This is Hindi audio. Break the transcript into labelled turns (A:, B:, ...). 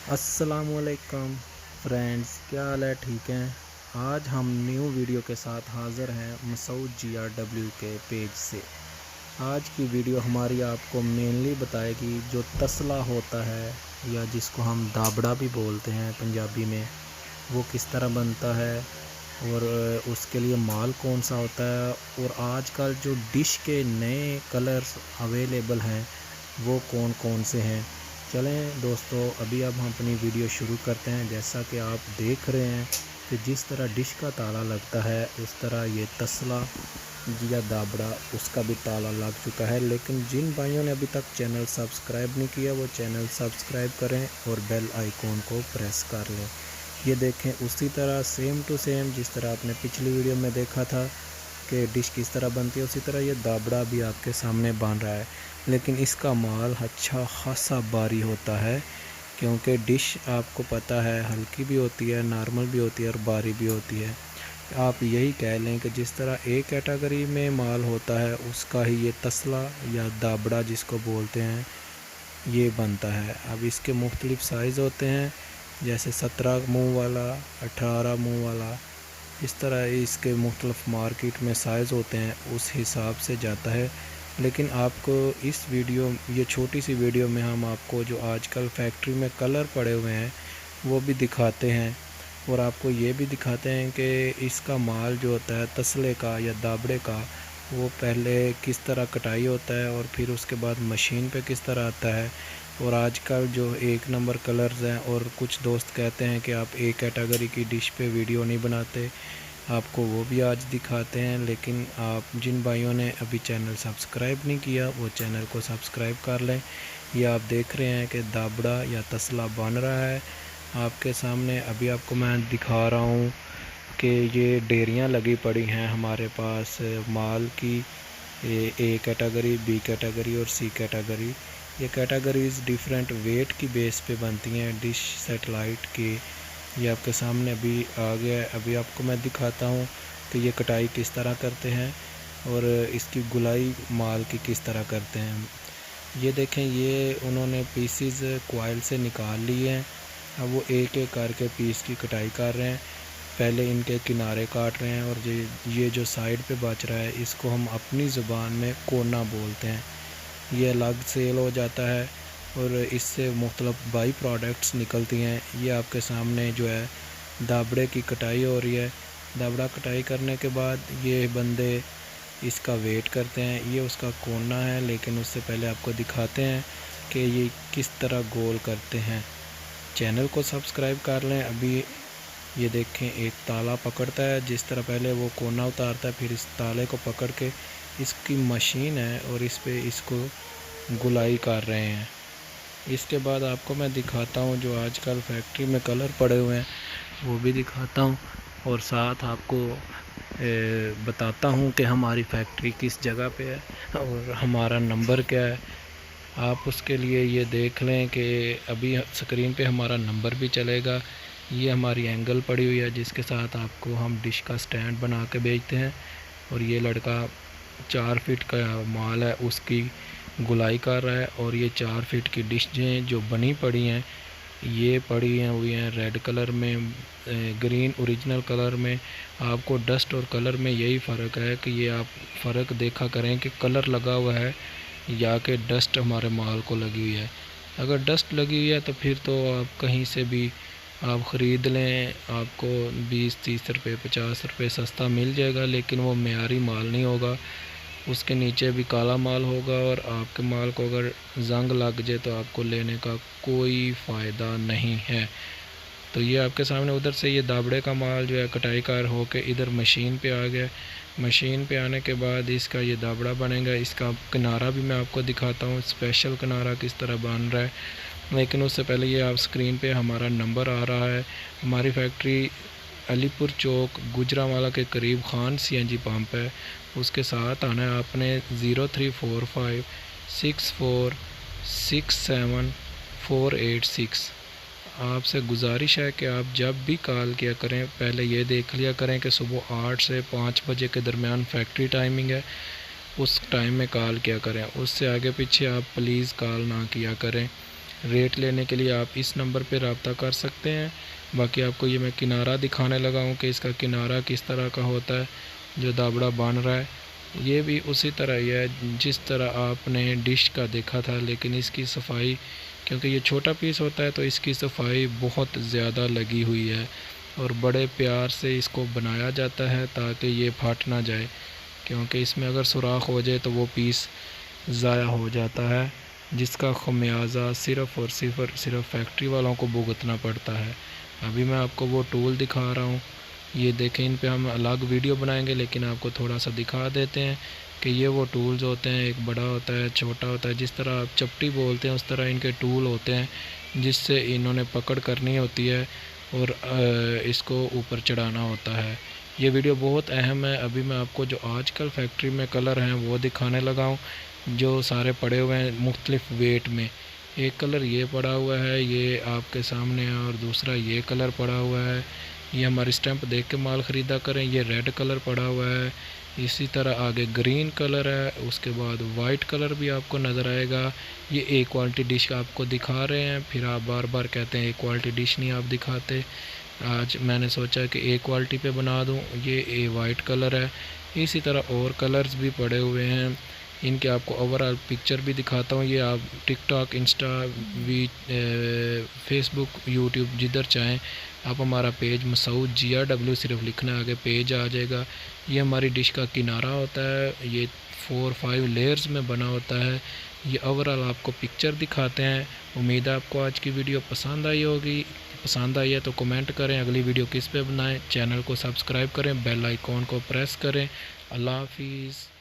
A: अस्सलामुअलैकुम फ्रेंड्स, क्या हाल है? ठीक हैं। आज हम न्यू वीडियो के साथ हाज़िर हैं मसूद GRW के पेज से। आज की वीडियो हमारी आपको मेनली बताएगी जो तसला होता है या जिसको हम दाबड़ा भी बोलते हैं पंजाबी में, वो किस तरह बनता है और उसके लिए माल कौन सा होता है, और आजकल जो डिश के नए कलर्स अवेलेबल हैं वो कौन कौन से हैं। चलें दोस्तों, अभी अब हम अपनी वीडियो शुरू करते हैं। जैसा कि आप देख रहे हैं कि जिस तरह डिश का ताला लगता है उस तरह ये तसला या दाबड़ा उसका भी ताला लग चुका है। लेकिन जिन भाइयों ने अभी तक चैनल सब्सक्राइब नहीं किया वो चैनल सब्सक्राइब करें और बेल आइकॉन को प्रेस कर लें। ये देखें, उसी तरह सेम टू सेम जिस तरह आपने पिछली वीडियो में देखा था कि डिश किस तरह बनती है, उसी तरह ये दाबड़ा भी आपके सामने बन रहा है। लेकिन इसका माल अच्छा खासा भारी होता है, क्योंकि डिश आपको पता है हल्की भी होती है, नॉर्मल भी होती है और भारी भी होती है। आप यही कह लें कि जिस तरह एक कैटेगरी में माल होता है उसका ही ये तसला या दाबड़ा जिसको बोलते हैं ये बनता है। अब इसके मुख्तलिफ़ साइज़ होते हैं, जैसे 17 मुँह वाला, 18 मुँह वाला, इस तरह इसके मुख्तलिफ़ मार्केट में साइज़ होते हैं, उस हिसाब से जाता है। लेकिन आपको इस वीडियो, ये छोटी सी वीडियो में हम आपको जो आजकल फैक्ट्री में कलर पड़े हुए हैं वो भी दिखाते हैं, और आपको ये भी दिखाते हैं कि इसका माल जो होता है तसले का या दाबड़े का, वो पहले किस तरह कटाई होता है और फिर उसके बाद मशीन पे किस तरह आता है। और आजकल जो एक नंबर कलर्स हैं, और कुछ दोस्त कहते हैं कि आप एक कैटेगरी की डिश पे वीडियो नहीं बनाते, आपको वो भी आज दिखाते हैं। लेकिन आप जिन भाइयों ने अभी चैनल सब्सक्राइब नहीं किया वो चैनल को सब्सक्राइब कर लें। ये आप देख रहे हैं कि दाबड़ा या तसला बन रहा है आपके सामने। अभी आपको मैं दिखा रहा हूँ कि ये डेरियाँ लगी पड़ी हैं हमारे पास माल की, ए कैटेगरी, बी कैटेगरी और सी कैटेगरी। ये कैटेगरीज़ डिफरेंट वेट की बेस पे बनती हैं डिश सेटेलाइट की। ये आपके सामने अभी आ गया है। अभी आपको मैं दिखाता हूँ कि ये कटाई किस तरह करते हैं और इसकी गुलाई माल की किस तरह करते हैं। ये देखें, ये उन्होंने पीसीज कोयल से निकाल लिए हैं। अब वो एक एक करके पीस की कटाई कर रहे हैं। पहले इनके किनारे काट रहे हैं, और ये जो साइड पे बच रहा है इसको हम अपनी ज़ुबान में कोना बोलते हैं। ये अलग सेल हो जाता है और इससे मुख्तलिफ बाई प्रोडक्ट्स निकलती हैं। ये आपके सामने जो है दाबड़े की कटाई हो रही है। दाबड़ा कटाई करने के बाद ये बंदे इसका वेट करते हैं। ये उसका कोना है, लेकिन उससे पहले आपको दिखाते हैं कि ये किस तरह गोल करते हैं। चैनल को सब्सक्राइब कर लें। अभी ये देखें, एक ताला पकड़ता है, जिस तरह पहले वो कोना उतारता है, फिर इस ताले को पकड़ के इसकी मशीन है और इस पे इसको गुलाई कर रहे हैं। इसके बाद आपको मैं दिखाता हूँ जो आजकल फैक्ट्री में कलर पड़े हुए हैं वो भी दिखाता हूँ, और साथ आपको बताता हूँ कि हमारी फैक्ट्री किस जगह पे है और हमारा नंबर क्या है। आप उसके लिए ये देख लें कि अभी स्क्रीन पे हमारा नंबर भी चलेगा। ये हमारी एंगल पड़ी हुई है जिसके साथ आपको हम डिश का स्टैंड बना के बेचते हैं, और ये लड़का 4 फीट का माल है उसकी गुलाई कर रहा है। और ये 4 फीट की डिशें जो बनी पड़ी हैं, ये पड़ी हैं हुई हैं रेड कलर में, ग्रीन ओरिजिनल कलर में। आपको डस्ट और कलर में यही फ़र्क है कि ये आप फ़र्क देखा करें कि कलर लगा हुआ है या कि डस्ट हमारे माल को लगी हुई है। अगर डस्ट लगी हुई है तो फिर तो आप कहीं से भी आप ख़रीद लें, आपको 20-30 रुपये 50 रुपये सस्ता मिल जाएगा, लेकिन वो मेयारी माल नहीं होगा। उसके नीचे भी काला माल होगा, और आपके माल को अगर जंग लग जाए तो आपको लेने का कोई फ़ायदा नहीं है। तो ये आपके सामने उधर से ये दाबड़े का माल जो है कटाई कार हो के इधर मशीन पे आ गया। मशीन पे आने के बाद इसका ये दाबड़ा बनेगा। इसका किनारा भी मैं आपको दिखाता हूँ, स्पेशल किनारा किस तरह बन रहा है। लेकिन उससे पहले ये आप स्क्रीन पे हमारा नंबर आ रहा है। हमारी फैक्ट्री अलीपुर चौक गुजरावाला के करीब खान CNG पंप है, उसके साथ आना है आपने 03456467 486। आपसे गुजारिश है कि आप जब भी कॉल किया करें पहले ये देख लिया करें कि सुबह 8 से 5 बजे के दरमियान फैक्ट्री टाइमिंग है, उस टाइम में कॉल किया करें। उससे आगे पीछे आप प्लीज़ कॉल ना किया करें। रेट लेने के लिए आप इस नंबर पर रब्ता कर सकते हैं। बाकी आपको ये मैं किनारा दिखाने लगा हूँ कि इसका किनारा किस तरह का होता है, जो दाबड़ा बन रहा है ये भी उसी तरह ही है जिस तरह आपने डिश का देखा था, लेकिन इसकी सफाई, क्योंकि ये छोटा पीस होता है तो इसकी सफाई बहुत ज़्यादा लगी हुई है और बड़े प्यार से इसको बनाया जाता है ताकि ये फट ना जाए, क्योंकि इसमें अगर सुराख हो जाए तो वो पीस ज़ाया हो जाता है, जिसका खमियाजा सिर्फ़ और सिर्फ फैक्ट्री वालों को भुगतना पड़ता है। अभी मैं आपको वो टूल दिखा रहा हूँ, ये देखें। इन पे हम अलग वीडियो बनाएंगे, लेकिन आपको थोड़ा सा दिखा देते हैं कि ये वो टूल्स होते हैं। एक बड़ा होता है, छोटा होता है, जिस तरह आप चपटी बोलते हैं उस तरह इनके टूल होते हैं, जिससे इन्होंने पकड़ करनी होती है और इसको ऊपर चढ़ाना होता है। ये वीडियो बहुत अहम है। अभी मैं आपको जो आजकल फैक्ट्री में कलर हैं वो दिखाने लगा हूँ, जो सारे पड़े हुए हैं मुख्तलिफ वेट में। एक कलर ये पड़ा हुआ है, ये आपके सामने है, और दूसरा ये कलर पड़ा हुआ है। ये हमारी स्टैंप देख के माल ख़रीदा करें। ये रेड कलर पड़ा हुआ है, इसी तरह आगे ग्रीन कलर है, उसके बाद वाइट कलर भी आपको नज़र आएगा। ये ए क्वालिटी डिश आपको दिखा रहे हैं, फिर आप बार बार कहते हैं ए क्वालिटी डिश नहीं आप दिखाते। आज मैंने सोचा कि ए क्वालिटी पे बना दूं। ये ए वाइट कलर है। इसी तरह और कलर्स भी पड़े हुए हैं, इनके आपको ओवरऑल पिक्चर भी दिखाता हूँ। ये आप टिकटॉक, इंस्टा, फेसबुक, यूट्यूब जिधर चाहें आप हमारा पेज मसूद GRW सिर्फ लिखना, आगे पेज आ जाएगा। ये हमारी डिश का किनारा होता है, ये 4-5 लेयर्स में बना होता है। ये ओवरऑल आपको पिक्चर दिखाते हैं। उम्मीद है आपको आज की वीडियो पसंद आई होगी। पसंद आई है तो कमेंट करें अगली वीडियो किस पे बनाएं। चैनल को सब्सक्राइब करें, बेल आइकॉन को प्रेस करें। अल्लाह हाफिज़।